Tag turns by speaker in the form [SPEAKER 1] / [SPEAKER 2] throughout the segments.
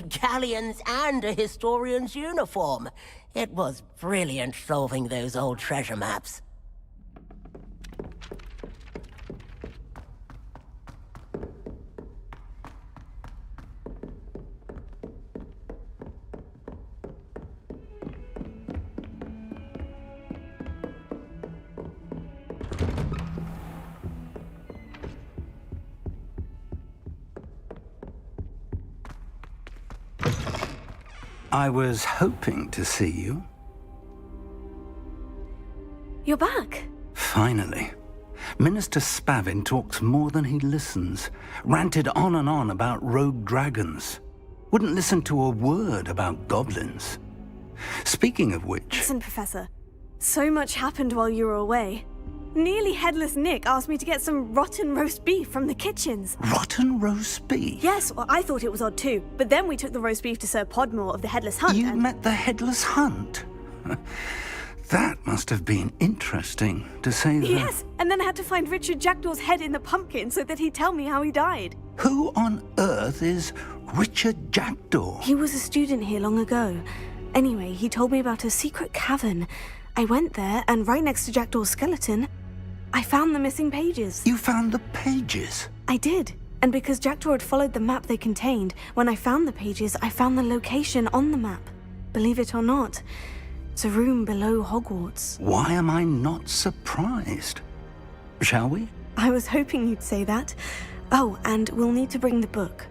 [SPEAKER 1] Galleons and a historian's uniform. It was brilliant solving those old treasure maps.
[SPEAKER 2] I was hoping to see you.
[SPEAKER 3] You're back.
[SPEAKER 2] Finally. Minister Spavin talks more than he listens. Ranted on and on about rogue dragons. Wouldn't listen to a word about goblins. Speaking of which...
[SPEAKER 3] Listen, Professor. So much happened while you were away. Nearly Headless Nick asked me to get some rotten roast beef from the kitchens.
[SPEAKER 2] Rotten roast beef?
[SPEAKER 3] Yes, well, I thought it was odd too. But then we took the roast beef to Sir Podmore of the Headless Hunt.
[SPEAKER 2] You met the Headless Hunt? That must have been interesting, to say the...
[SPEAKER 3] Yes, and then I had to find Richard Jackdaw's head in the pumpkin so that he'd tell me how he died.
[SPEAKER 2] Who on earth is Richard Jackdaw?
[SPEAKER 3] He was a student here long ago. Anyway, he told me about a secret cavern. I went there, and right next to Jackdaw's skeleton, I found the missing pages.
[SPEAKER 2] You found the pages?
[SPEAKER 3] I did. And because Jackdaw had followed the map they contained, when I found the pages, I found the location on the map. Believe it or not, it's a room below Hogwarts.
[SPEAKER 2] Why am I not surprised? Shall we?
[SPEAKER 3] I was hoping you'd say that. Oh, and we'll need to bring the book.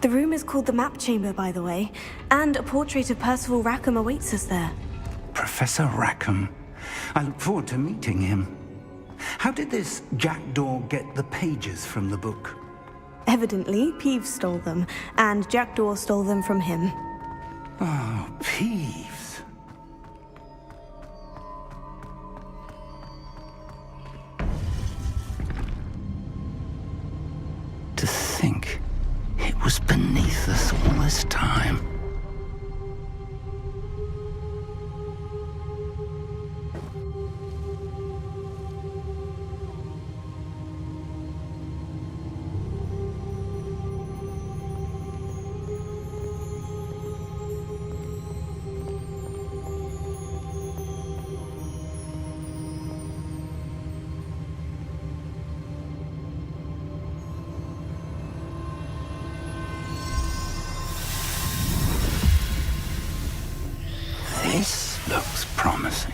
[SPEAKER 3] The room is called the Map Chamber, by the way, and a portrait of Percival Rackham awaits us there.
[SPEAKER 2] Professor Rackham. I look forward to meeting him. How did this Jackdaw get the pages from the book?
[SPEAKER 3] Evidently, Peeves stole them, and Jackdaw stole them from him.
[SPEAKER 2] Oh, Peeves. To think it was beneath us all this time. This looks promising.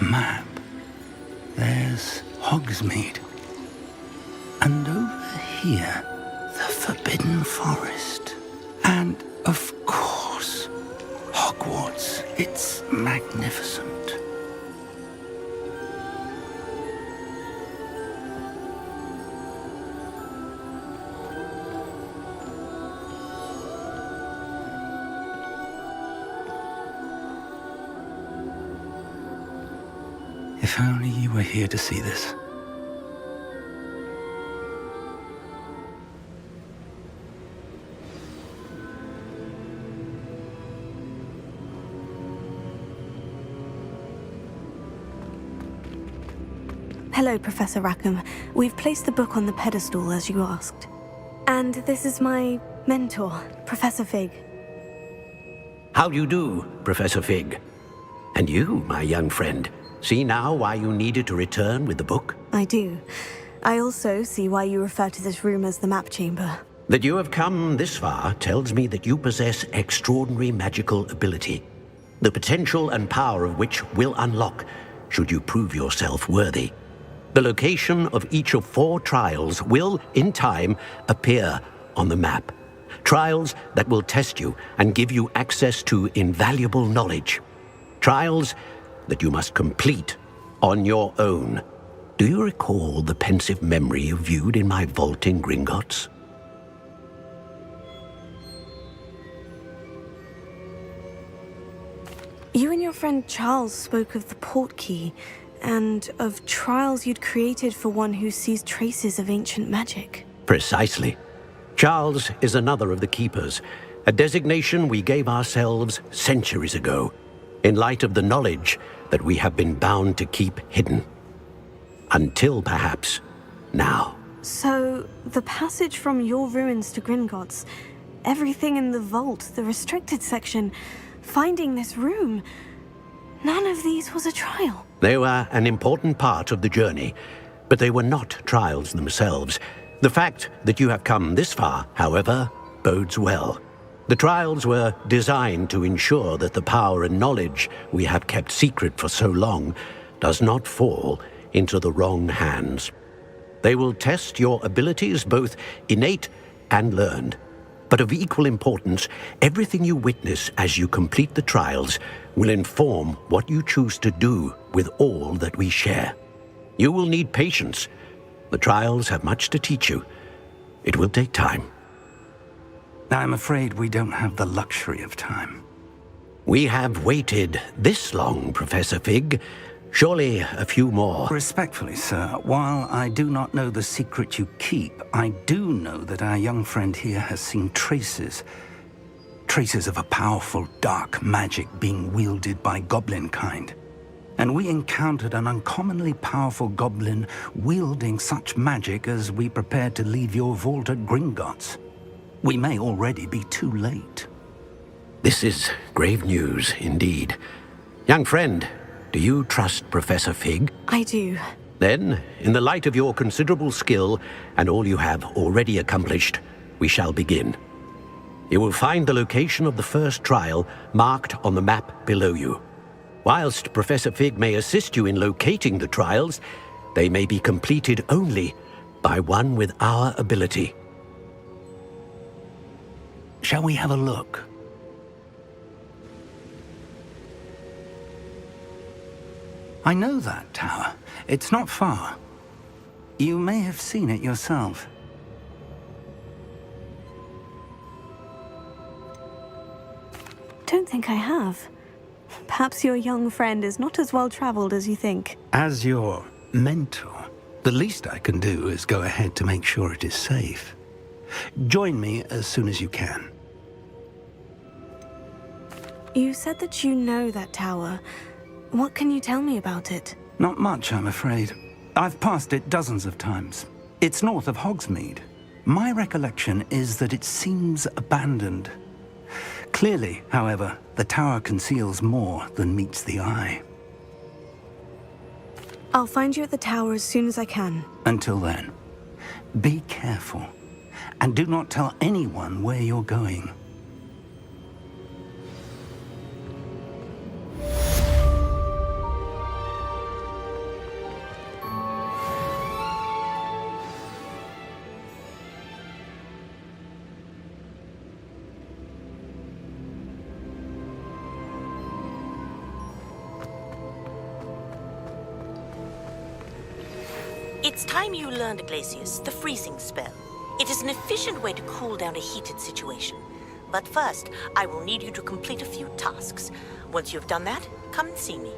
[SPEAKER 2] Map. There's Hogsmeade. And over here, the Forbidden Forest. And, of course, Hogwarts. It's magnificent. If only you were here to see this.
[SPEAKER 3] Hello, Professor Rackham. We've placed the book on the pedestal as you asked. And this is my mentor, Professor Fig.
[SPEAKER 4] How do you do, Professor Fig? And you, my young friend, see now why you needed to return with the book?
[SPEAKER 3] I do. I also see why you refer to this room as the map chamber.
[SPEAKER 4] That you have come this far tells me that you possess extraordinary magical ability, the potential and power of which will unlock should you prove yourself worthy. The location of each of 4 trials will, in time, appear on the map. Trials that will test you and give you access to invaluable knowledge. Trials that you must complete on your own. Do you recall the pensive memory you viewed in my vault in Gringotts?
[SPEAKER 3] You and your friend Charles spoke of the Portkey, and of trials you'd created for one who sees traces of ancient magic.
[SPEAKER 4] Precisely. Charles is another of the Keepers, a designation we gave ourselves centuries ago, in light of the knowledge that we have been bound to keep hidden. Until, perhaps, now.
[SPEAKER 3] So, the passage from your ruins to Gringotts, everything in the vault, the restricted section, finding this room, none of these was a trial.
[SPEAKER 4] They were an important part of the journey, but they were not trials themselves. The fact that you have come this far, however, bodes well. The trials were designed to ensure that the power and knowledge we have kept secret for so long does not fall into the wrong hands. They will test your abilities, both innate and learned. But of equal importance, everything you witness as you complete the trials will inform what you choose to do with all that we share. You will need patience. The trials have much to teach you. It will take time.
[SPEAKER 2] I'm afraid we don't have the luxury of time.
[SPEAKER 4] We have waited this long, Professor Fig. Surely a few more.
[SPEAKER 2] Respectfully, sir, while I do not know the secret you keep, I do know that our young friend here has seen traces of a powerful dark magic being wielded by goblin kind. And we encountered an uncommonly powerful goblin wielding such magic as we prepared to leave your vault at Gringotts. We may already be too late.
[SPEAKER 4] This is grave news indeed. Young friend, do you trust Professor Fig?
[SPEAKER 3] I do.
[SPEAKER 4] Then, in the light of your considerable skill and all you have already accomplished, we shall begin. You will find the location of the first trial marked on the map below you. Whilst Professor Fig may assist you in locating the trials, they may be completed only by one with our ability.
[SPEAKER 2] Shall we have a look? I know that tower. It's not far. You may have seen it yourself.
[SPEAKER 3] Don't think I have. Perhaps your young friend is not as well traveled as you think.
[SPEAKER 2] As your mentor, the least I can do is go ahead to make sure it is safe. Join me as soon as you can.
[SPEAKER 3] You said that you know that tower. What can you tell me about it?
[SPEAKER 2] Not much, I'm afraid. I've passed it dozens of times. It's north of Hogsmeade. My recollection is that it seems abandoned. Clearly, however, the tower conceals more than meets the eye.
[SPEAKER 3] I'll find you at the tower as soon as I can.
[SPEAKER 2] Until then, be careful, and do not tell anyone where you're going.
[SPEAKER 5] It's time you learned, Glacius, the freezing spell. It is an efficient way to cool down a heated situation. But first, I will need you to complete a few tasks. Once you've done that, come and see me.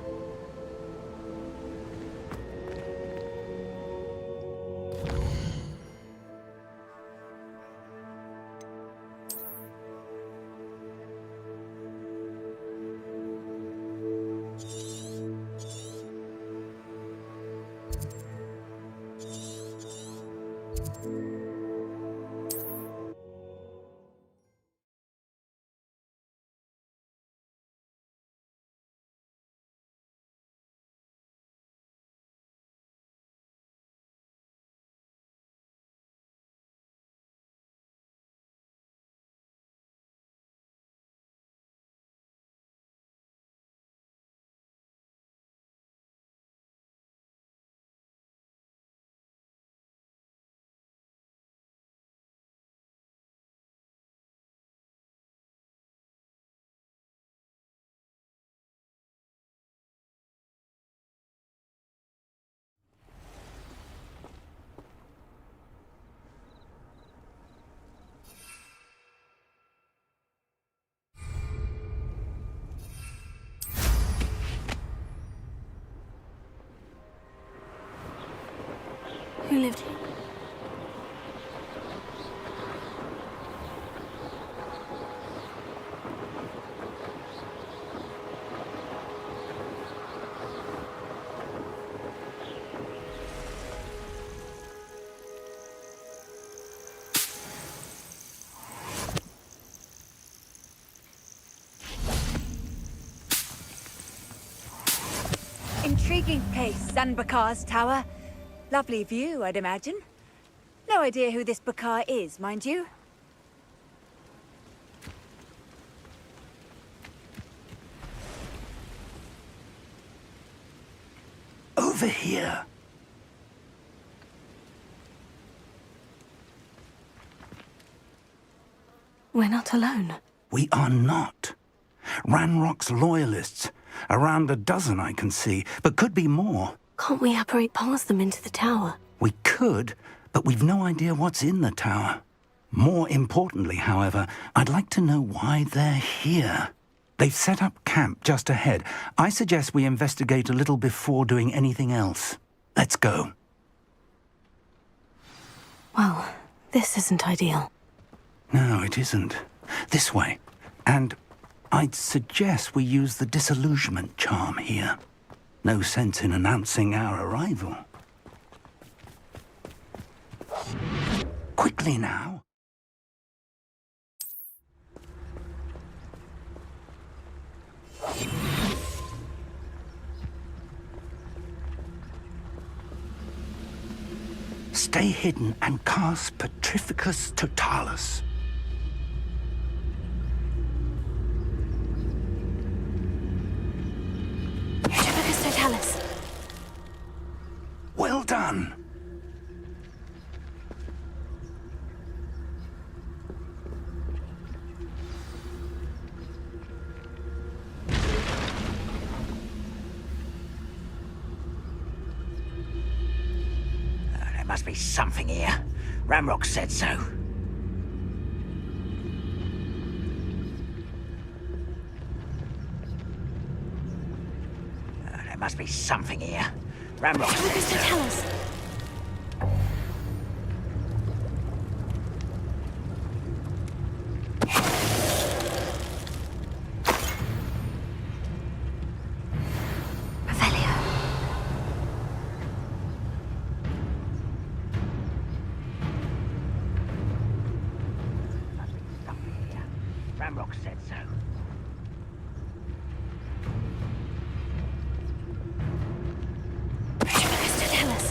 [SPEAKER 3] Who lived here?
[SPEAKER 6] Intriguing place, Zanbakar's tower. Lovely view, I'd imagine. No idea who this Bakar is, mind you.
[SPEAKER 2] Over here.
[SPEAKER 3] We're not alone.
[SPEAKER 2] We are not. Ranrock's loyalists. Around a dozen I can see, but could be more.
[SPEAKER 3] Can't we apparate past them into the tower?
[SPEAKER 2] We could, but we've no idea what's in the tower. More importantly, however, I'd like to know why they're here. They've set up camp just ahead. I suggest we investigate a little before doing anything else. Let's go.
[SPEAKER 3] Well, this isn't ideal.
[SPEAKER 2] No, it isn't. This way. And I'd suggest we use the disillusionment charm here. No sense in announcing our arrival. Quickly now. Stay hidden and cast Petrificus Totalis.
[SPEAKER 3] Petrificus Totalis.
[SPEAKER 2] Well done.
[SPEAKER 7] There must be something here. Ranrok said so. There must be something here. Ranrok said
[SPEAKER 3] Petrificus
[SPEAKER 7] so.
[SPEAKER 3] Totalis.
[SPEAKER 7] Ranrok said so.
[SPEAKER 3] Petrificus Totalis.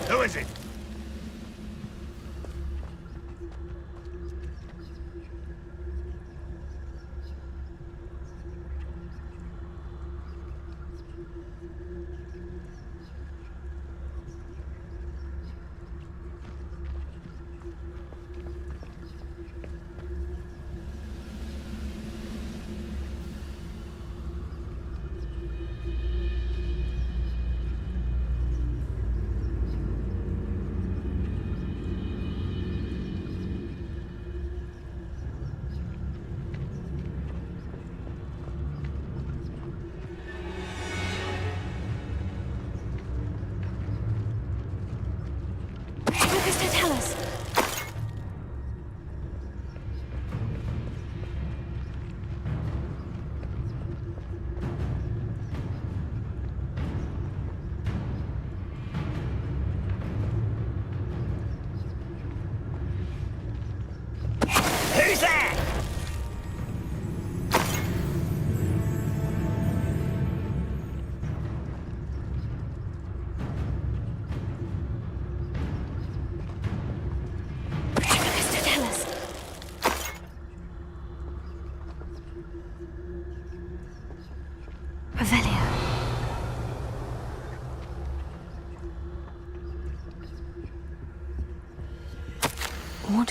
[SPEAKER 7] Who is it?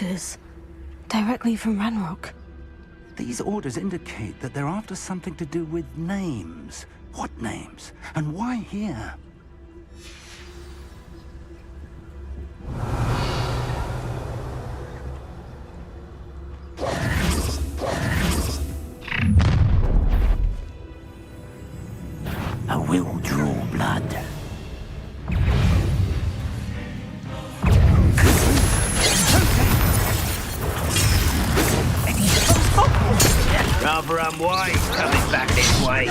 [SPEAKER 3] orders. Directly from Ranrok.
[SPEAKER 2] These orders indicate that they're after something to do with names. What names? And why here?
[SPEAKER 7] I will draw blood. Rather unwise coming back this way.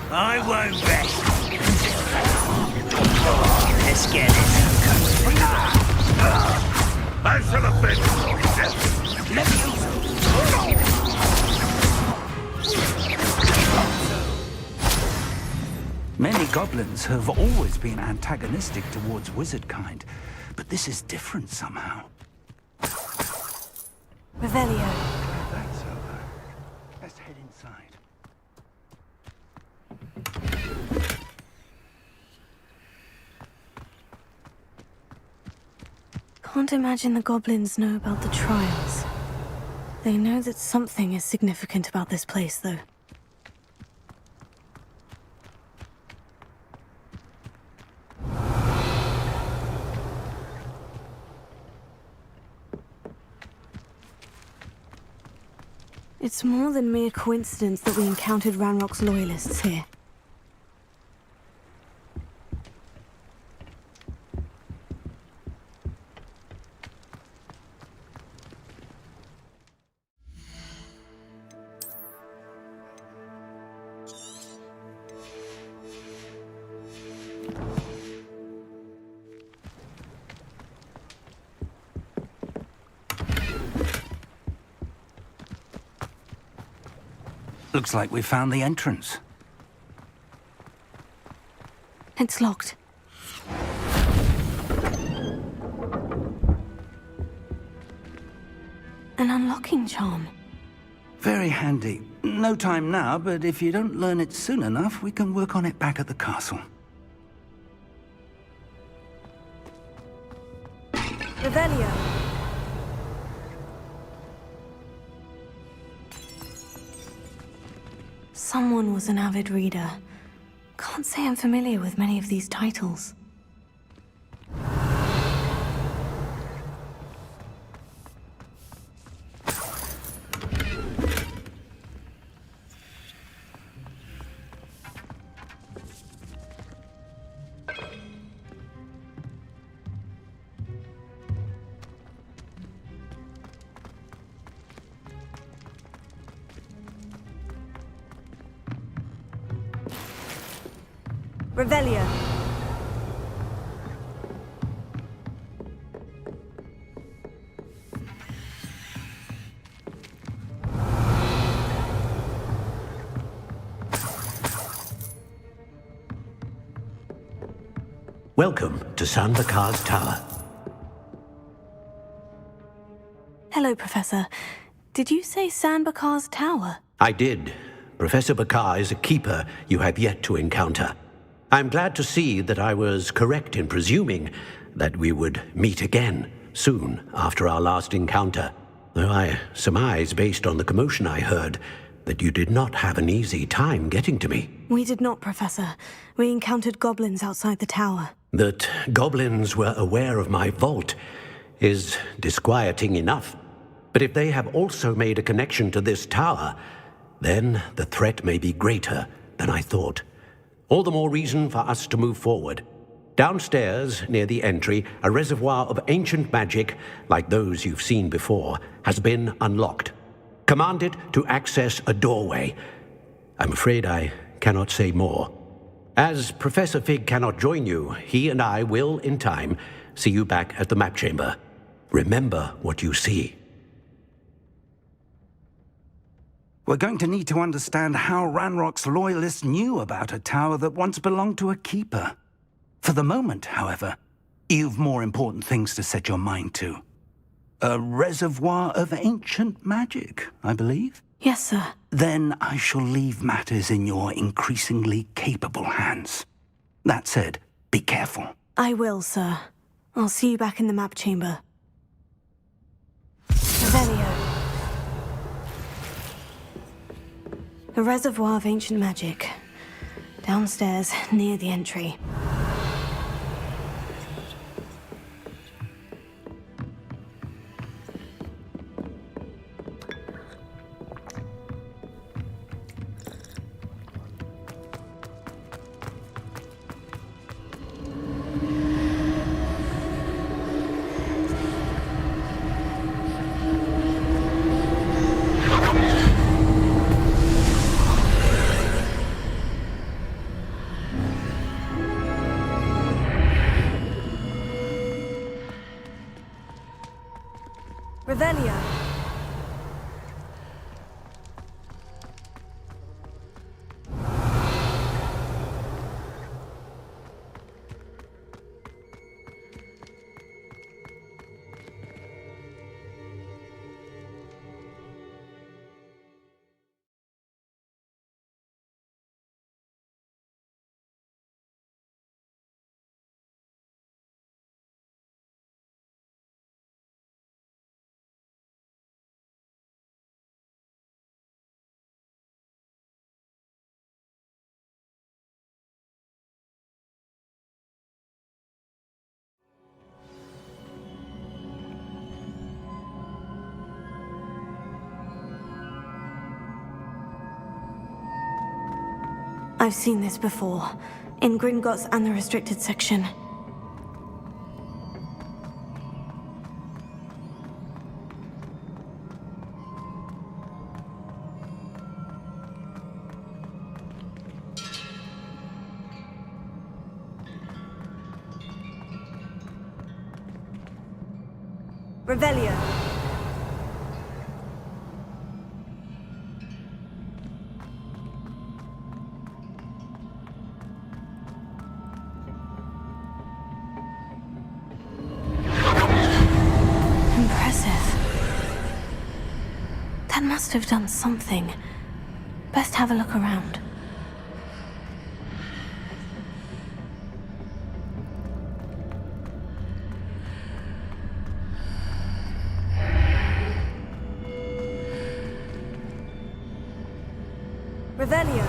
[SPEAKER 7] I won't rest. Let's get it. I shall have been. Let me use
[SPEAKER 2] Many goblins have always been antagonistic towards wizard kind, but this is different somehow.
[SPEAKER 3] Revelio.
[SPEAKER 2] That's over. Let's head inside.
[SPEAKER 3] Can't imagine the goblins know about the trials. They know that something is significant about this place, though. It's more than mere coincidence that we encountered Ranrock's loyalists here.
[SPEAKER 2] Looks like we found the entrance.
[SPEAKER 3] It's locked. An unlocking charm.
[SPEAKER 2] Very handy. No time now, but if you don't learn it soon enough, we can work on it back at the castle.
[SPEAKER 3] Revelio. Someone was an avid reader. Can't say I'm familiar with many of these titles. Revelio.
[SPEAKER 4] Welcome to San Bakar's Tower.
[SPEAKER 3] Hello, Professor. Did you say San Bakar's Tower?
[SPEAKER 4] I did. Professor Bakar is a keeper you have yet to encounter. I'm glad to see that I was correct in presuming that we would meet again soon after our last encounter, though I surmise, based on the commotion I heard, that you did not have an easy time getting to me.
[SPEAKER 3] We did not, Professor. We encountered goblins outside the tower.
[SPEAKER 4] That goblins were aware of my vault is disquieting enough. But if they have also made a connection to this tower, then the threat may be greater than I thought. All the more reason for us to move forward. Downstairs, near the entry, a reservoir of ancient magic, like those you've seen before, has been unlocked. Command it to access a doorway. I'm afraid I cannot say more. As Professor Fig cannot join you, he and I will, in time, see you back at the map chamber. Remember what you see.
[SPEAKER 2] We're going to need to understand how Ranrock's loyalists knew about a tower that once belonged to a keeper. For the moment, however, you've more important things to set your mind to. A reservoir of ancient magic, I believe?
[SPEAKER 3] Yes, sir.
[SPEAKER 2] then I shall leave matters in your increasingly capable hands. That said, be careful.
[SPEAKER 3] I will, sir. I'll see you back in the map chamber. Revelio. A reservoir of ancient magic. Downstairs, near the entry. Revelio. I've seen this before, in Gringotts and the restricted section. Revelio. That must have done something. Best have a look around. Revelio.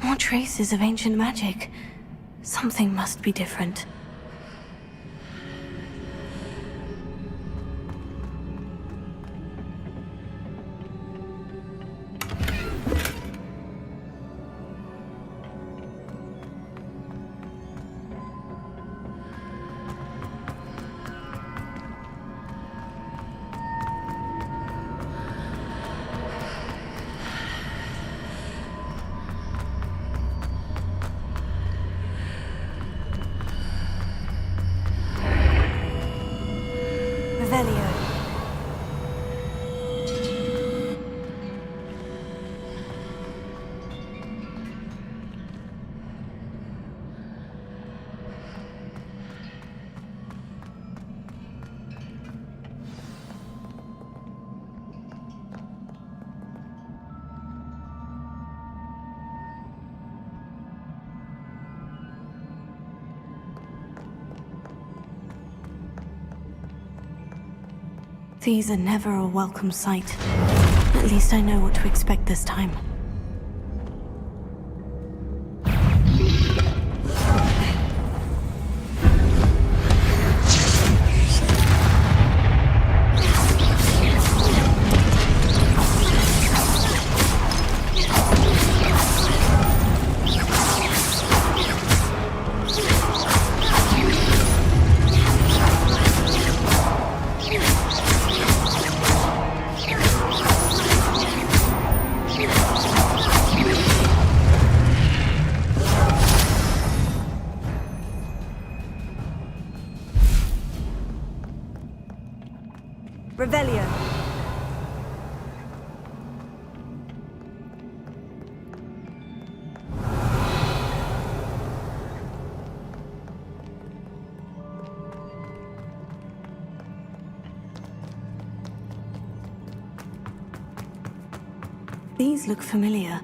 [SPEAKER 3] More traces of ancient magic. Something must be different. These are never a welcome sight. At least I know what to expect this time.
[SPEAKER 6] Revelio.
[SPEAKER 3] These look familiar.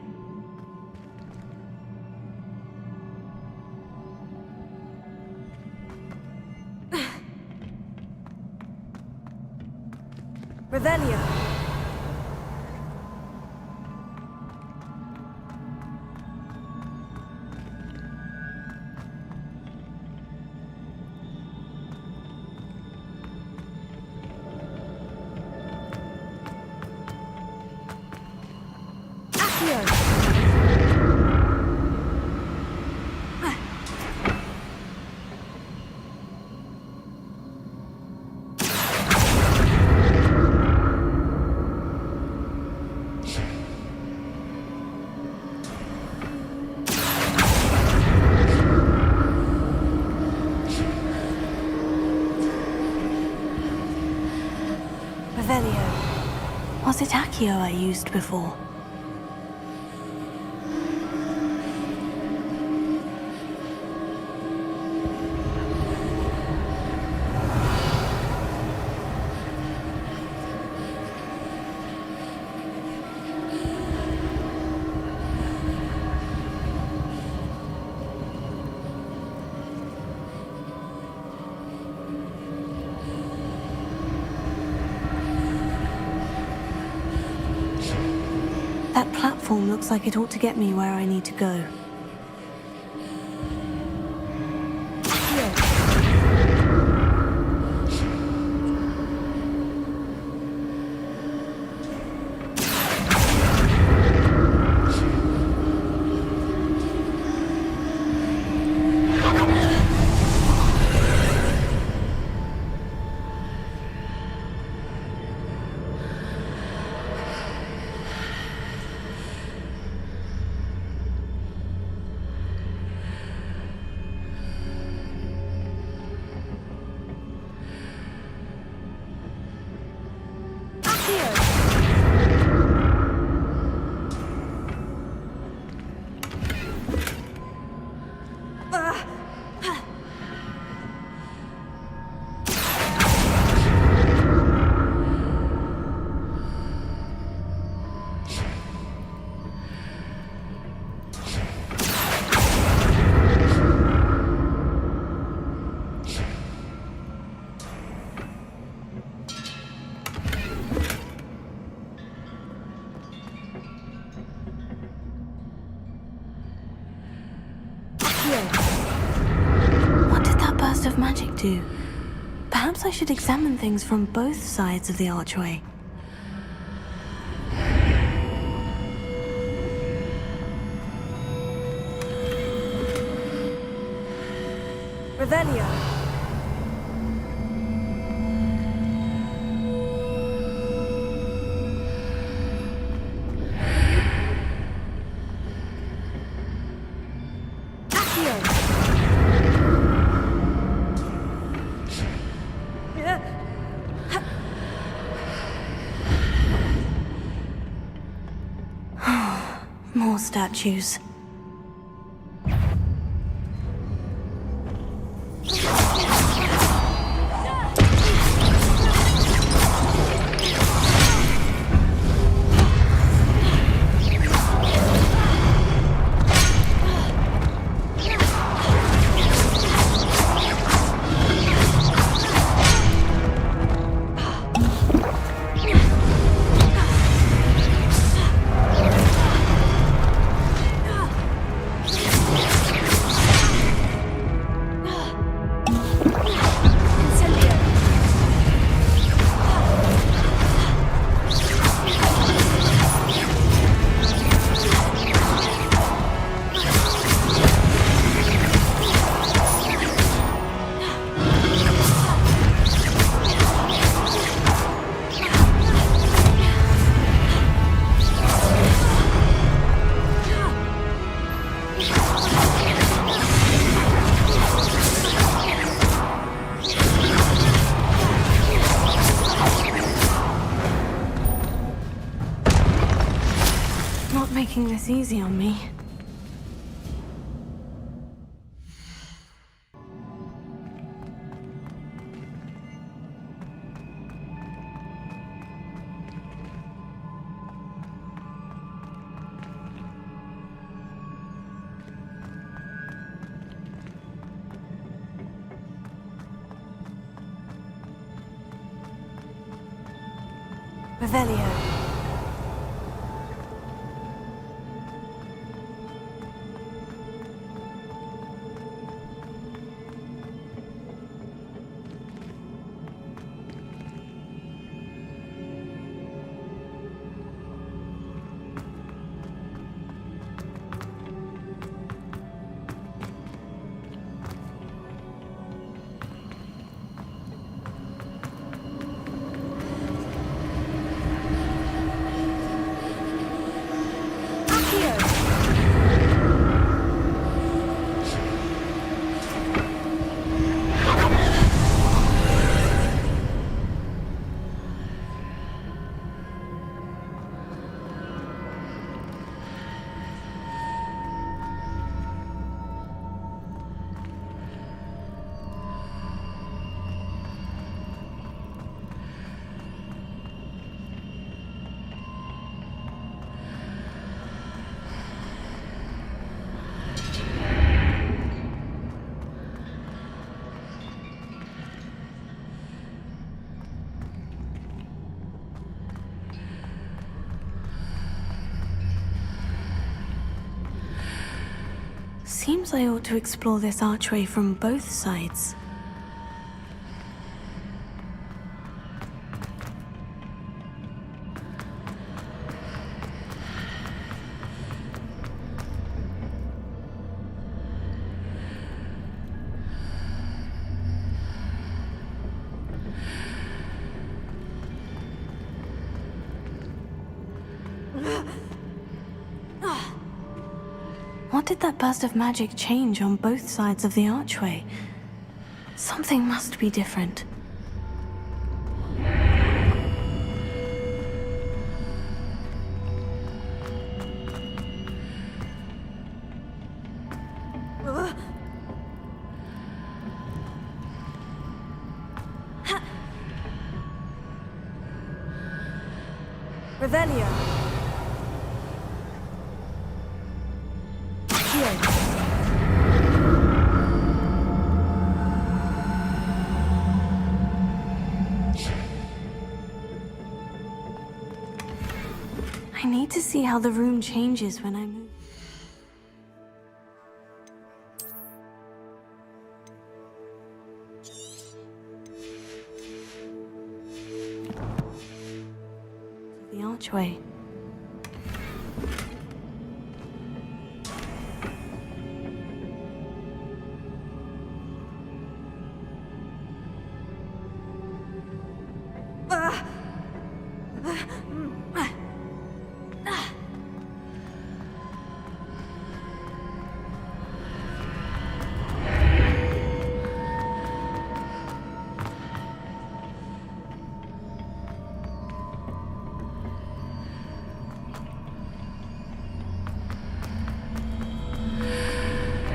[SPEAKER 6] Revelio.
[SPEAKER 3] Was it Accio I used before? That platform looks like it ought to get me where I need to go. What did that burst of magic do? Perhaps I should examine things from both sides of the archway.
[SPEAKER 6] Revelio.
[SPEAKER 3] More statues. making this easy on me. Revelio. Seems I ought to explore this archway from both sides. What did that burst of magic change on both sides of the archway? Something must be different. Revelio. I need to see how the room changes when I move. The archway.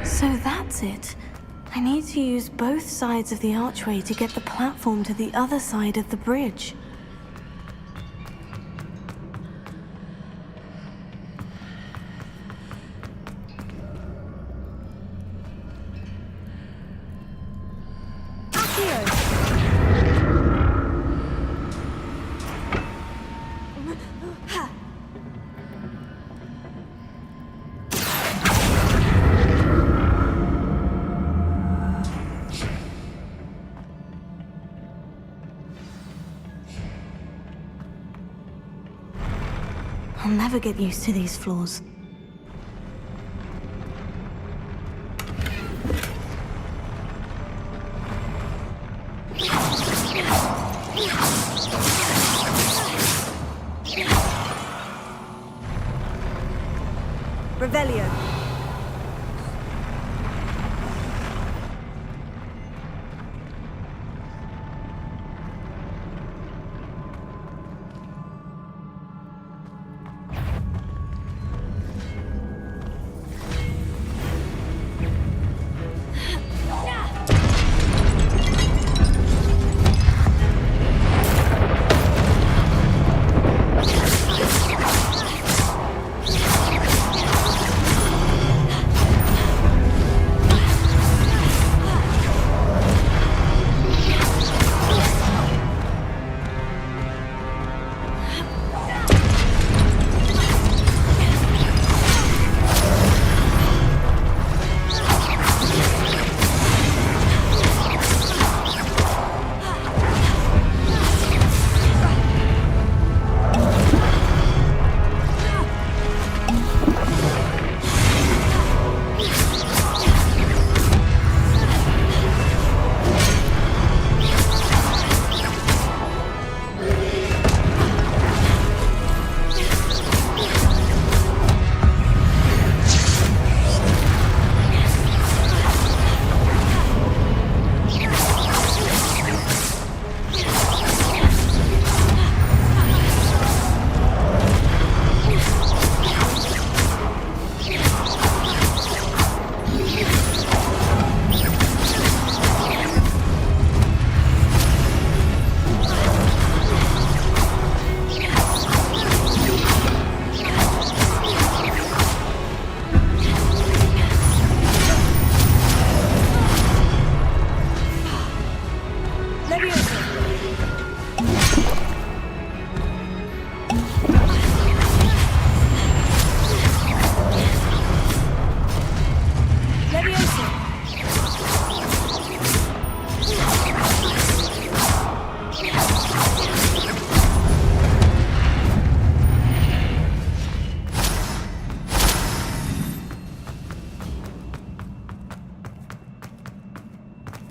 [SPEAKER 3] So that's it. I need to use both sides of the archway to get the platform to the other side of the bridge. I'll never get used to these floors. Revelio.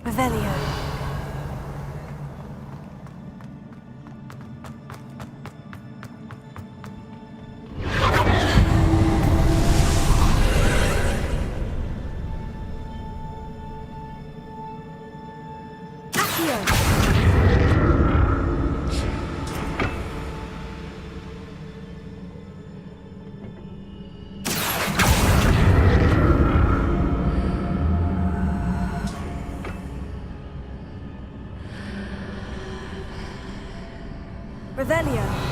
[SPEAKER 3] Revelio. Revelio.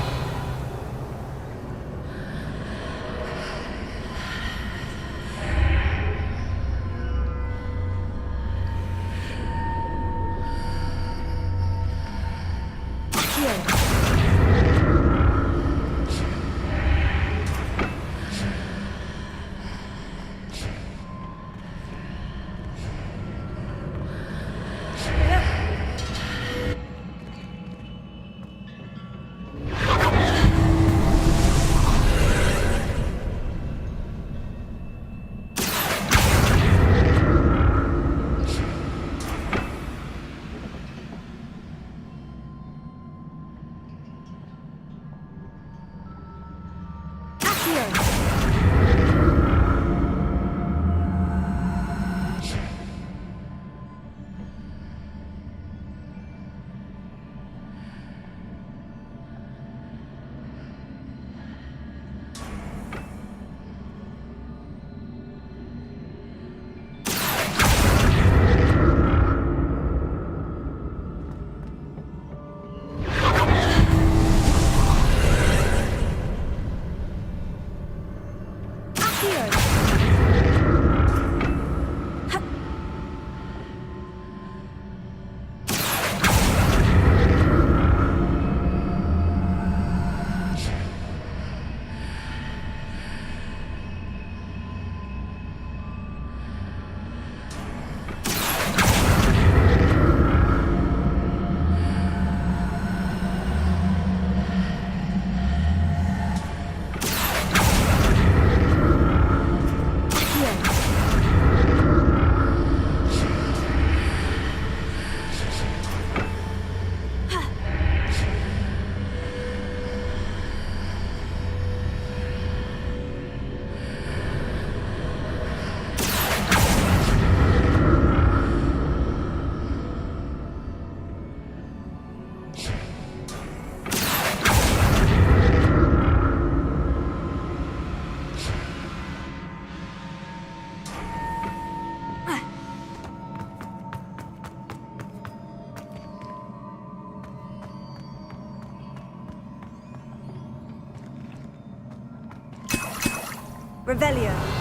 [SPEAKER 3] Revelio.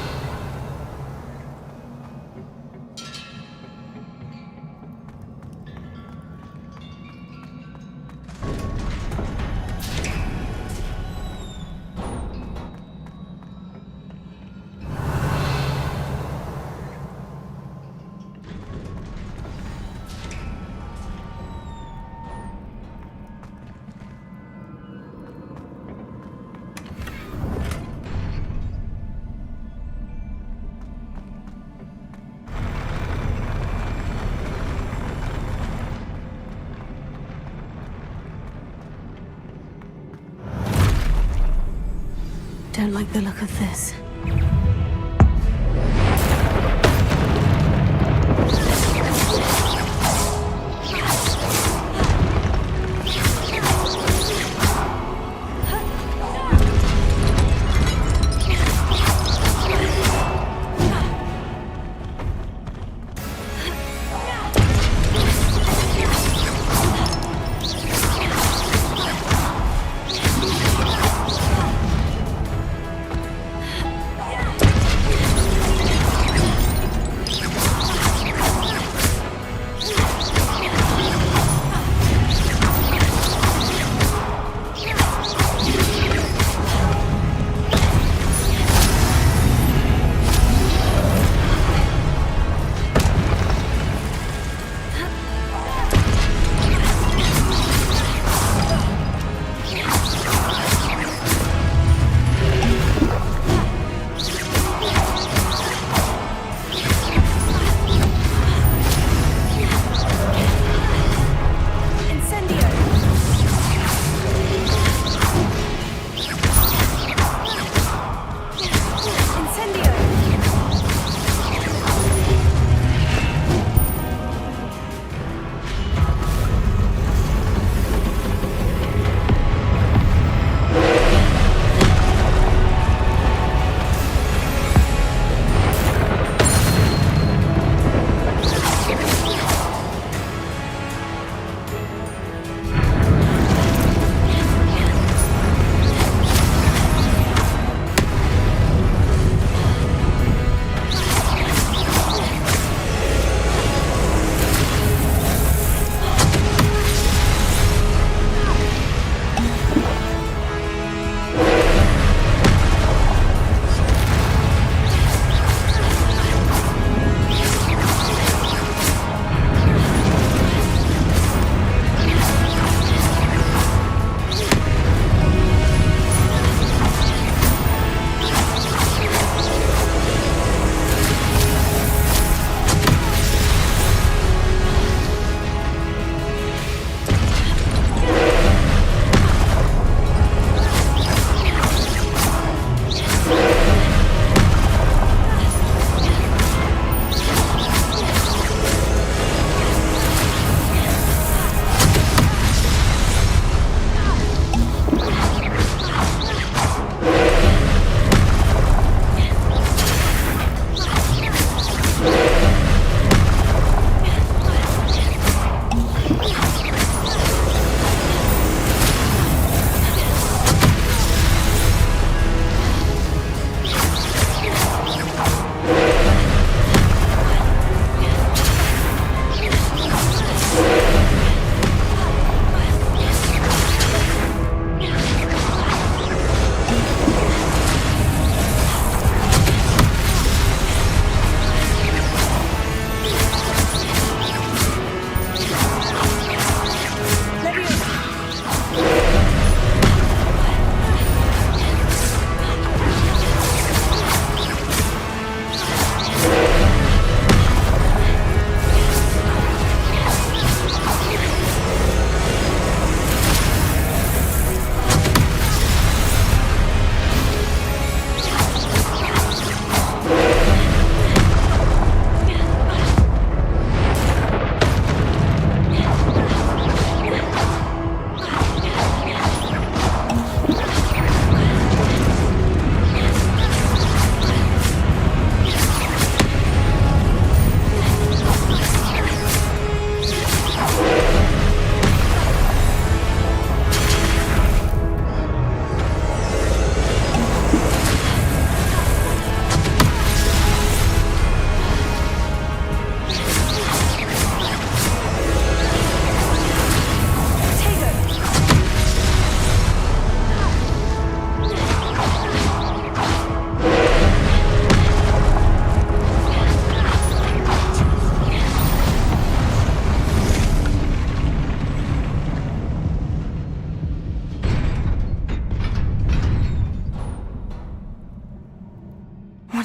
[SPEAKER 3] Don't like the look of this.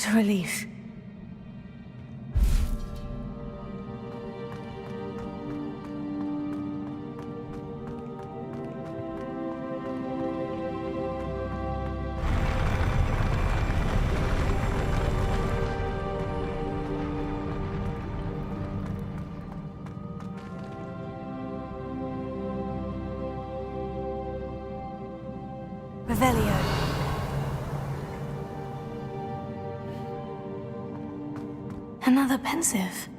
[SPEAKER 3] What a relief. Revelio. Another pensive.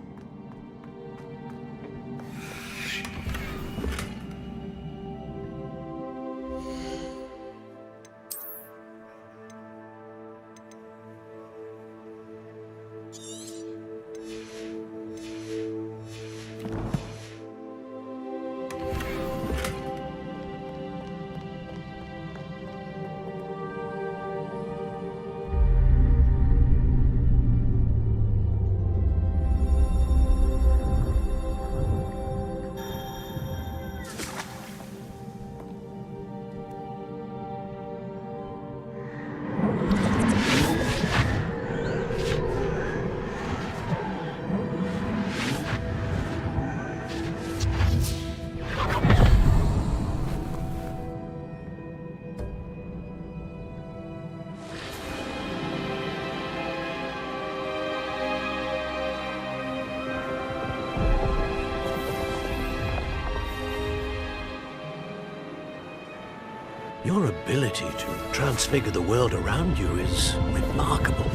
[SPEAKER 4] Your ability to transfigure the world around you is remarkable.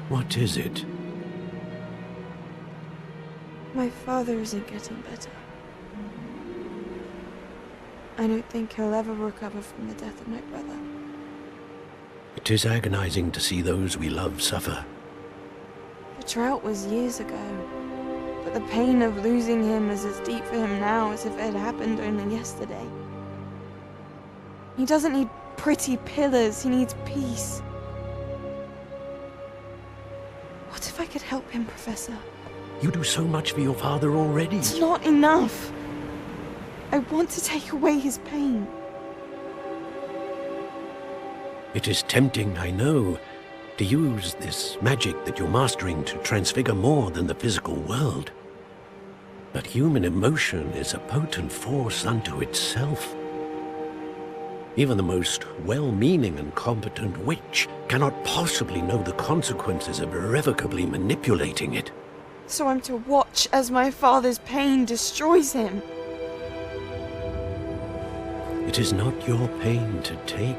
[SPEAKER 4] What is it?
[SPEAKER 8] My father isn't getting better. I don't think he'll ever recover from the death of my brother.
[SPEAKER 4] It is agonizing to see those we love suffer.
[SPEAKER 8] The drought was years ago, but the pain of losing him is as deep for him now as if it had happened only yesterday. He doesn't need pretty pillars, he needs peace. What if I could help him, Professor?
[SPEAKER 4] You do so much for your father already.
[SPEAKER 8] It's not enough. I want to take away his pain.
[SPEAKER 4] It is tempting, I know, to use this magic that you're mastering to transfigure more than the physical world. But human emotion is a potent force unto itself. Even the most well-meaning and competent witch cannot possibly know the consequences of irrevocably manipulating it.
[SPEAKER 8] So I'm to watch as my father's pain destroys him.
[SPEAKER 4] It is not your pain to take.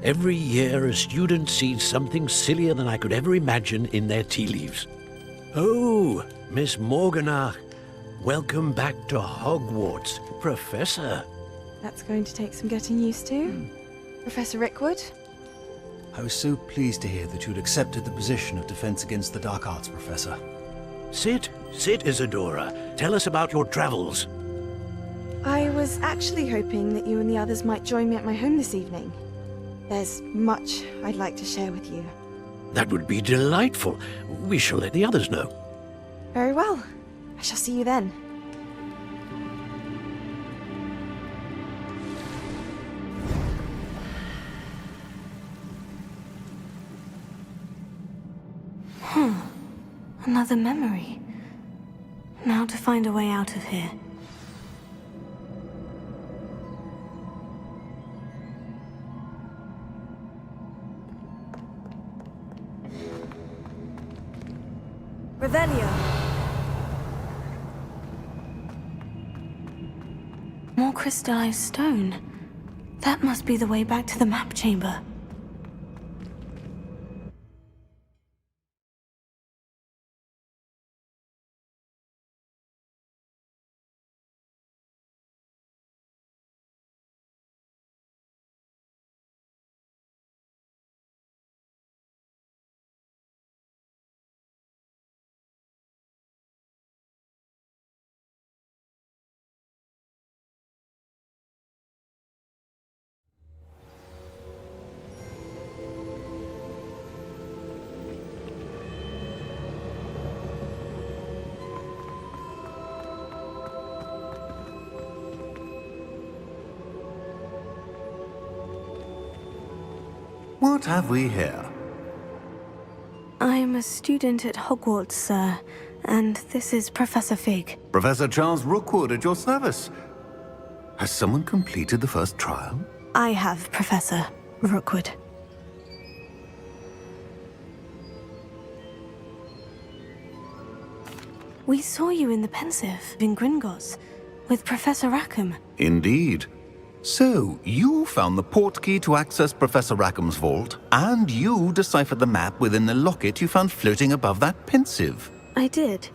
[SPEAKER 4] Every year, a student sees something sillier than I could ever imagine in their tea leaves. Oh, Miss Morganach, welcome back to Hogwarts, Professor.
[SPEAKER 8] That's going to take some getting used to. Professor Rickwood?
[SPEAKER 9] I was so pleased to hear that you'd accepted the position of Defense Against the Dark Arts, Professor.
[SPEAKER 4] Sit, Isadora. Tell us about your travels.
[SPEAKER 8] I was actually hoping that you and the others might join me at my home this evening. There's much I'd like to share with you.
[SPEAKER 4] That would be delightful. We shall let the others know.
[SPEAKER 8] Very well. I shall see you then.
[SPEAKER 3] Another memory. Now to find a way out of here.
[SPEAKER 6] Revelio.
[SPEAKER 3] More crystallized stone. That must be the way back to the map chamber.
[SPEAKER 10] What have we here?
[SPEAKER 3] I'm a student at Hogwarts, sir, and this is Professor Fig.
[SPEAKER 10] Professor Charles Rookwood at your service. Has someone completed the first trial?
[SPEAKER 3] I have, Professor Rookwood. We saw you in the Pensive in Gringotts with Professor Rackham.
[SPEAKER 10] Indeed. So, you found the portkey to access Professor Rackham's vault, and you deciphered the map within the locket you found floating above that Pensive.
[SPEAKER 3] I did.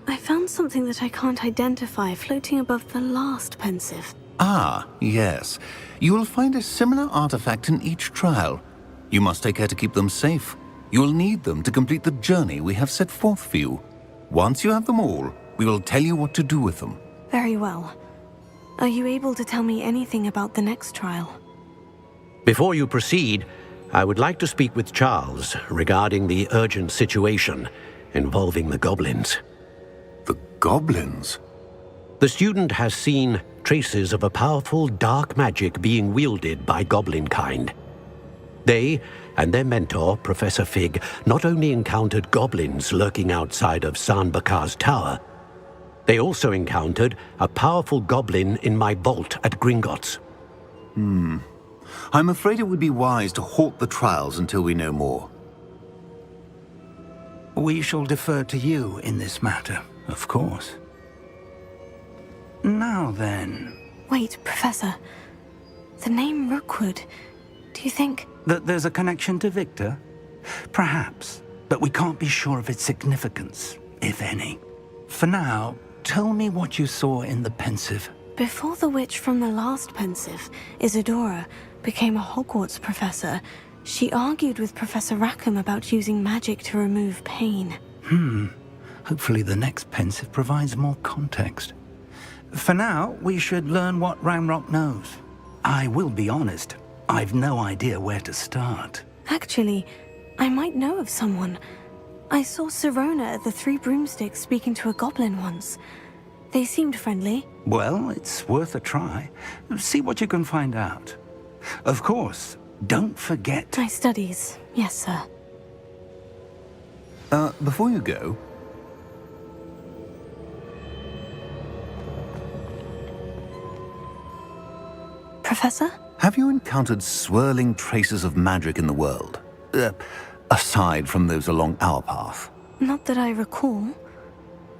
[SPEAKER 3] I found something that I can't identify floating above the last Pensive.
[SPEAKER 10] Ah, yes. You will find a similar artifact in each trial. You must take care to keep them safe. You will need them to complete the journey we have set forth for you. Once you have them all, we will tell you what to do with them.
[SPEAKER 3] Very well. Are you able to tell me anything about the next trial?
[SPEAKER 4] Before you proceed, I would like to speak with Charles regarding the urgent situation involving the goblins.
[SPEAKER 10] The goblins?
[SPEAKER 4] The student has seen traces of a powerful dark magic being wielded by goblin kind. They and their mentor, Professor Fig, not only encountered goblins lurking outside of Bakar's tower, they also encountered a powerful goblin in my vault at Gringotts.
[SPEAKER 10] I'm afraid it would be wise to halt the trials until we know more.
[SPEAKER 2] We shall defer to you in this matter, of course. Now then...
[SPEAKER 3] Wait, Professor. The name Rookwood. Do you think...
[SPEAKER 2] That there's a connection to Victor? Perhaps, but we can't be sure of its significance, if any. For now, tell me what you saw in the Pensive.
[SPEAKER 3] Before the witch from the last Pensive, Isadora, became a Hogwarts professor, she argued with Professor Rackham about using magic to remove pain.
[SPEAKER 2] Hopefully the next Pensive provides more context. For now, we should learn what Ranrok knows. I will be honest, I've no idea where to start.
[SPEAKER 3] Actually, I might know of someone. I saw Sirona at the Three Broomsticks speaking to a goblin once. They seemed friendly.
[SPEAKER 2] Well, it's worth a try. See what you can find out. Of course, don't forget...
[SPEAKER 3] My studies, yes, sir.
[SPEAKER 10] Before you go...
[SPEAKER 3] Professor?
[SPEAKER 10] Have you encountered swirling traces of magic in the world? Aside from those along our path?
[SPEAKER 3] Not that I recall.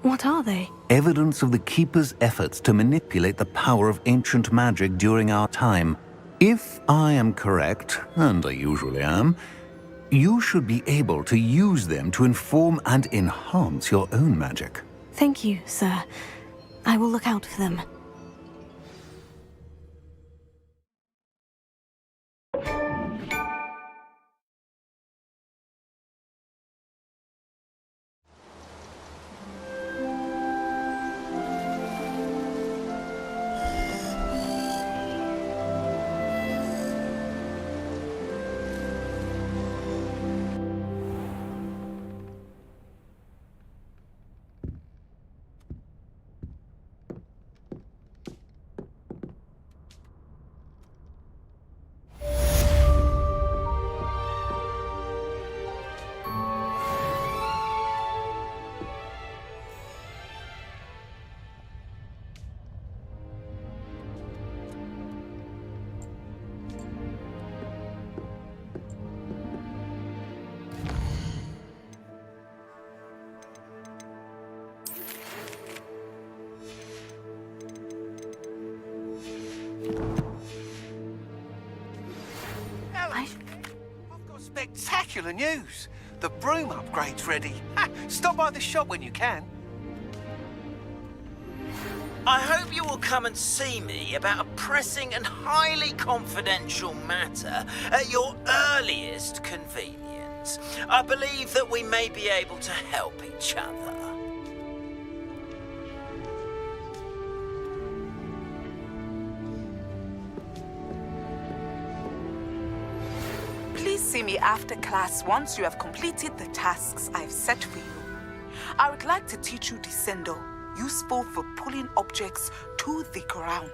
[SPEAKER 3] What are they?
[SPEAKER 10] Evidence of the Keeper's efforts to manipulate the power of ancient magic during our time. If I am correct, and I usually am, you should be able to use them to inform and enhance your own magic.
[SPEAKER 3] Thank you, sir. I will look out for them.
[SPEAKER 11] Spectacular news! The broom upgrade's ready. Stop by the shop when you can.
[SPEAKER 12] I hope you will come and see me about a pressing and highly confidential matter at your earliest convenience. I believe that we may be able to help each other.
[SPEAKER 13] Please see me after class once you have completed the tasks I've set for you. I would like to teach you Descendo, useful for pulling objects to the ground.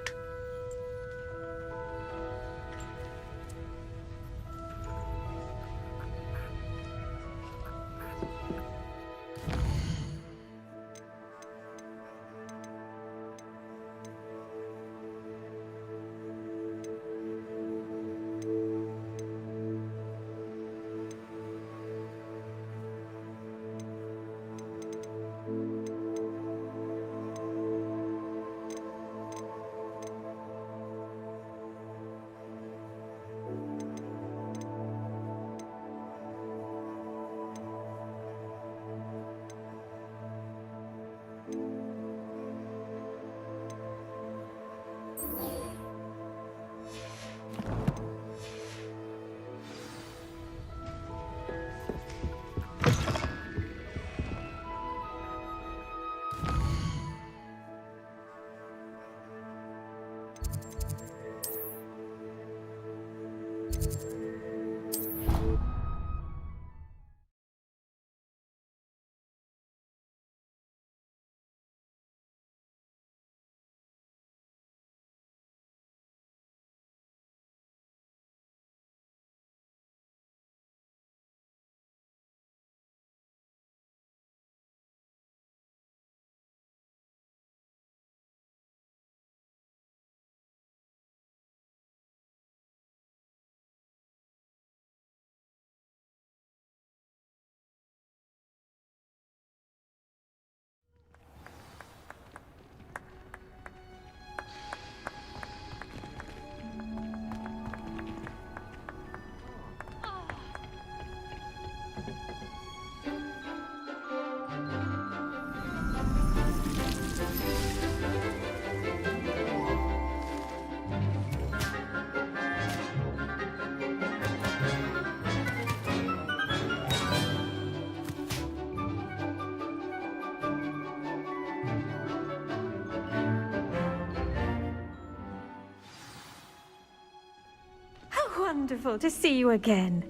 [SPEAKER 14] wonderful to see you again.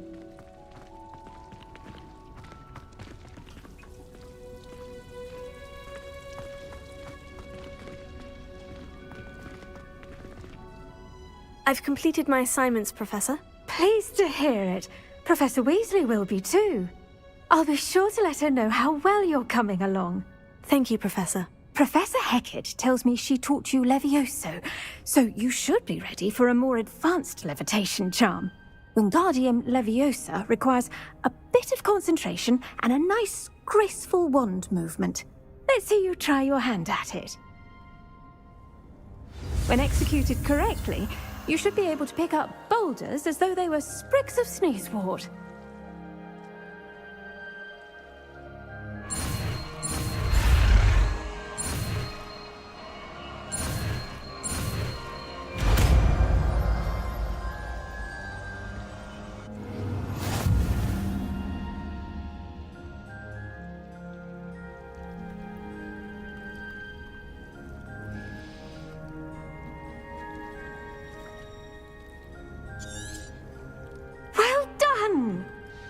[SPEAKER 3] I've completed my assignments, Professor.
[SPEAKER 14] Pleased to hear it. Professor Weasley will be too. I'll be sure to let her know how well you're coming along.
[SPEAKER 3] Thank you, Professor.
[SPEAKER 14] Professor Hecat tells me she taught you Levioso, so you should be ready for a more advanced levitation charm. Wingardium Leviosa requires a bit of concentration and a nice, graceful wand movement. Let's see you try your hand at it. When executed correctly, you should be able to pick up boulders as though they were sprigs of sneezewort.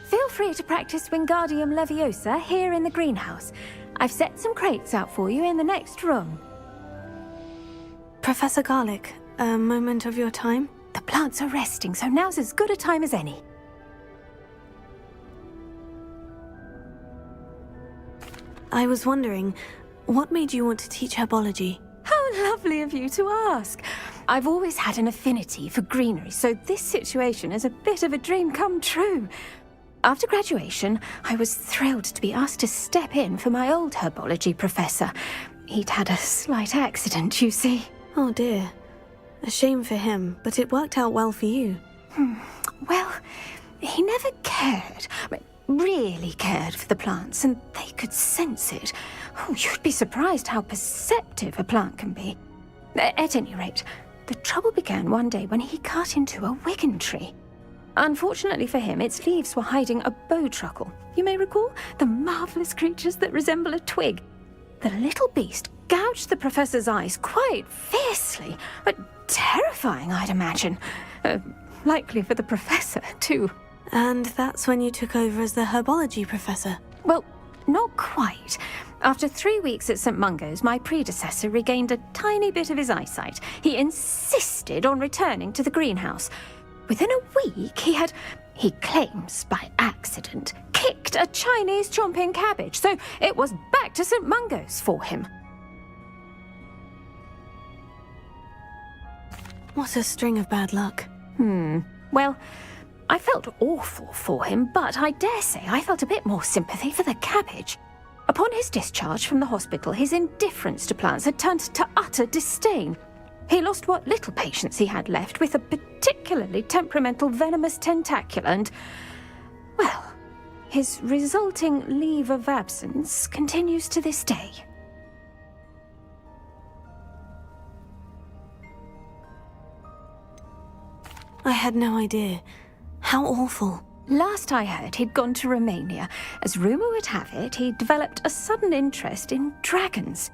[SPEAKER 14] Feel free to practice Wingardium Leviosa here in the greenhouse. I've set some crates out for you in the next room.
[SPEAKER 3] Professor Garlick, a moment of your time?
[SPEAKER 14] The plants are resting, so now's as good a time as any.
[SPEAKER 3] I was wondering, what made you want to teach herbology?
[SPEAKER 14] How lovely of you to ask. I've always had an affinity for greenery, so this situation is a bit of a dream come true. After graduation, I was thrilled to be asked to step in for my old herbology professor. He'd had a slight accident, you see.
[SPEAKER 3] Oh dear. A shame for him, but it worked out well for you.
[SPEAKER 14] Well, he never cared, really cared for the plants, and they could sense it. Oh, you'd be surprised how perceptive a plant can be. At any rate, the trouble began one day when he cut into a wigan tree. Unfortunately for him, its leaves were hiding a bowtruckle. You may recall the marvellous creatures that resemble a twig. The little beast gouged the professor's eyes quite fiercely, but terrifying, I'd imagine. Likely for the professor, too.
[SPEAKER 3] And that's when you took over as the herbology professor?
[SPEAKER 14] Well, not quite. After 3 weeks at St. Mungo's, my predecessor regained a tiny bit of his eyesight. He insisted on returning to the greenhouse. Within a week, he claims by accident, kicked a Chinese chomping cabbage, so it was back to St. Mungo's for him.
[SPEAKER 3] What a string of bad luck.
[SPEAKER 14] Well, I felt awful for him, but I dare say I felt a bit more sympathy for the cabbage. Upon his discharge from the hospital, his indifference to plants had turned to utter disdain. He lost what little patience he had left with a particularly temperamental venomous tentacula and, well, his resulting leave of absence continues to this day.
[SPEAKER 3] I had no idea. How awful.
[SPEAKER 14] Last I heard, he'd gone to Romania. As rumour would have it, he developed a sudden interest in dragons.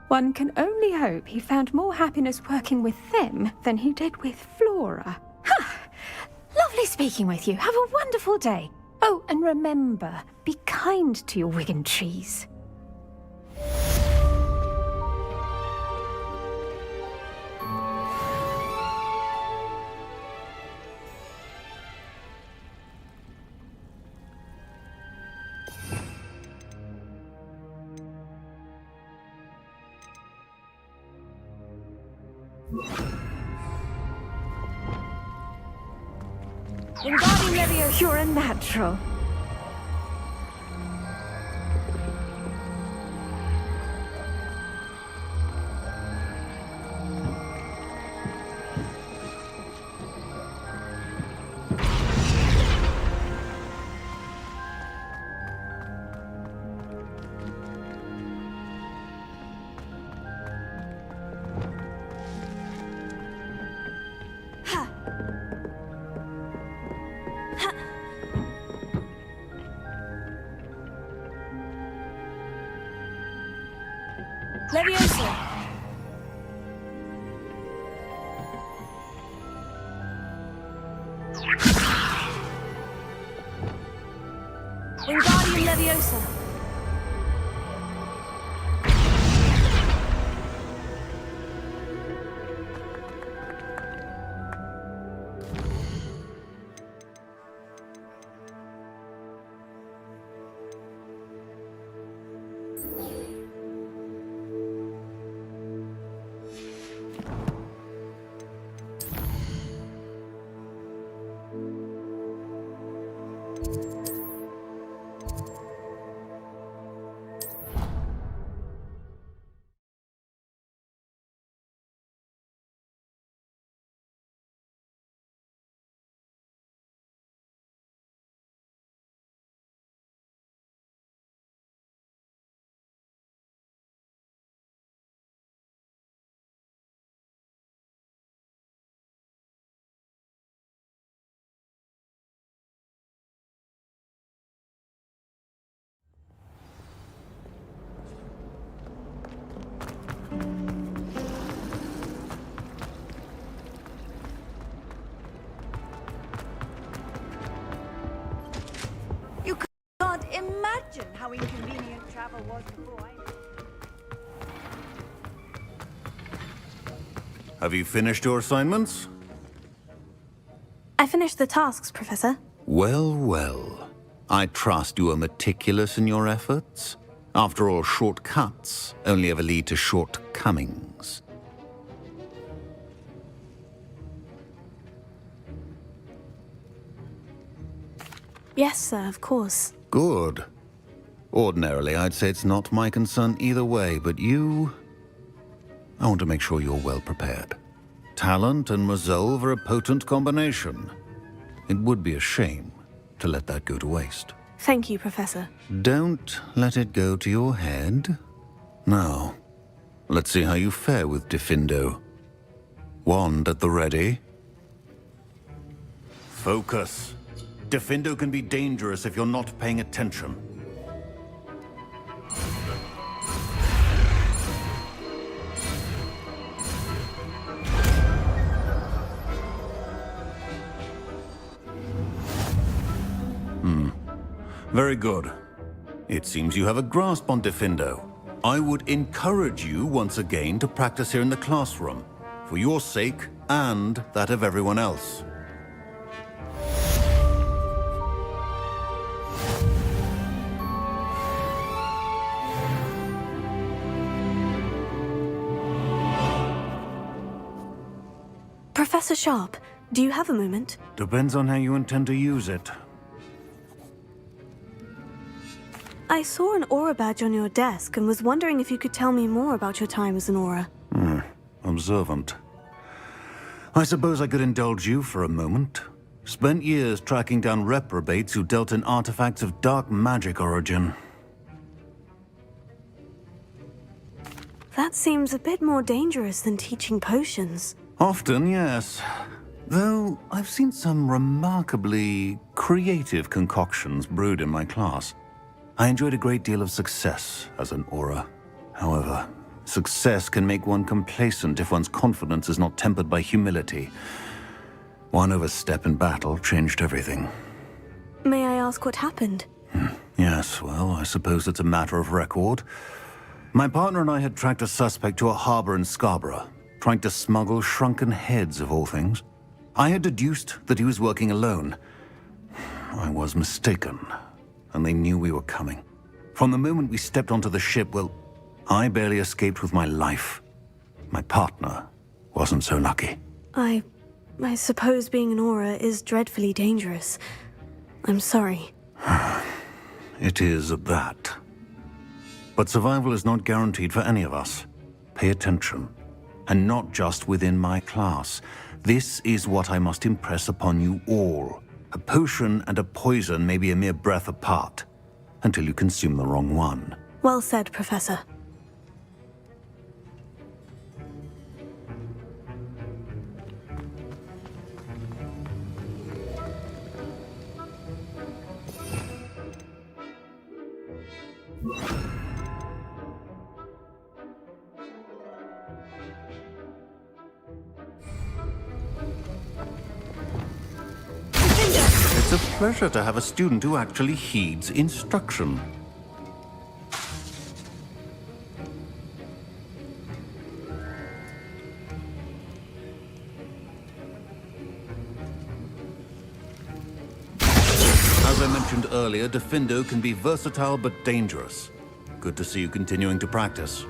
[SPEAKER 14] One can only hope he found more happiness working with them than he did with Flora. Lovely speaking with you. Have a wonderful day. Oh, and remember, be kind to your wigan trees. Wingardium Leviosa, you're a natural. Leviosa!
[SPEAKER 3] Wingardium Leviosa.
[SPEAKER 6] You can't imagine how inconvenient travel was before I...
[SPEAKER 10] Have you finished your assignments?
[SPEAKER 3] I finished the tasks, Professor.
[SPEAKER 10] Well, well. I trust you are meticulous in your efforts. After all, shortcuts only ever lead to shortcomings.
[SPEAKER 3] Yes, sir, of course.
[SPEAKER 10] Good. Ordinarily, I'd say it's not my concern either way, but you... I want to make sure you're well prepared. Talent and resolve are a potent combination. It would be a shame to let that go to waste.
[SPEAKER 3] Thank you, Professor.
[SPEAKER 10] Don't let it go to your head. Now, let's see how you fare with Diffindo. Wand at the ready. Focus. Diffindo can be dangerous if you're not paying attention. Very good. It seems you have a grasp on Diffindo. I would encourage you once again to practice here in the classroom, for your sake and that of everyone else.
[SPEAKER 3] Professor Sharp, do you have a moment?
[SPEAKER 10] Depends on how you intend to use it.
[SPEAKER 3] I saw an aura badge on your desk and was wondering if you could tell me more about your time as an aura.
[SPEAKER 10] Observant. I suppose I could indulge you for a moment. Spent years tracking down reprobates who dealt in artifacts of dark magic origin.
[SPEAKER 3] That seems a bit more dangerous than teaching potions.
[SPEAKER 10] Often, yes. Though I've seen some remarkably creative concoctions brewed in my class. I enjoyed a great deal of success as an aura. However, success can make one complacent if one's confidence is not tempered by humility. One overstep in battle changed everything.
[SPEAKER 3] May I ask what happened?
[SPEAKER 10] Yes, well, I suppose it's a matter of record. My partner and I had tracked a suspect to a harbor in Scarborough, trying to smuggle shrunken heads of all things. I had deduced that he was working alone. I was mistaken, and they knew we were coming. From the moment we stepped onto the ship, well, I barely escaped with my life. My partner wasn't so lucky.
[SPEAKER 3] I suppose being an aura is dreadfully dangerous. I'm sorry.
[SPEAKER 10] It is at that. But survival is not guaranteed for any of us. Pay attention. And not just within my class. This is what I must impress upon you all. A potion and a poison may be a mere breath apart, until you consume the wrong one.
[SPEAKER 3] Well said, Professor.
[SPEAKER 10] It's a pleasure to have a student who actually heeds instruction. As I mentioned earlier, Diffindo can be versatile but dangerous. Good to see you continuing to practice.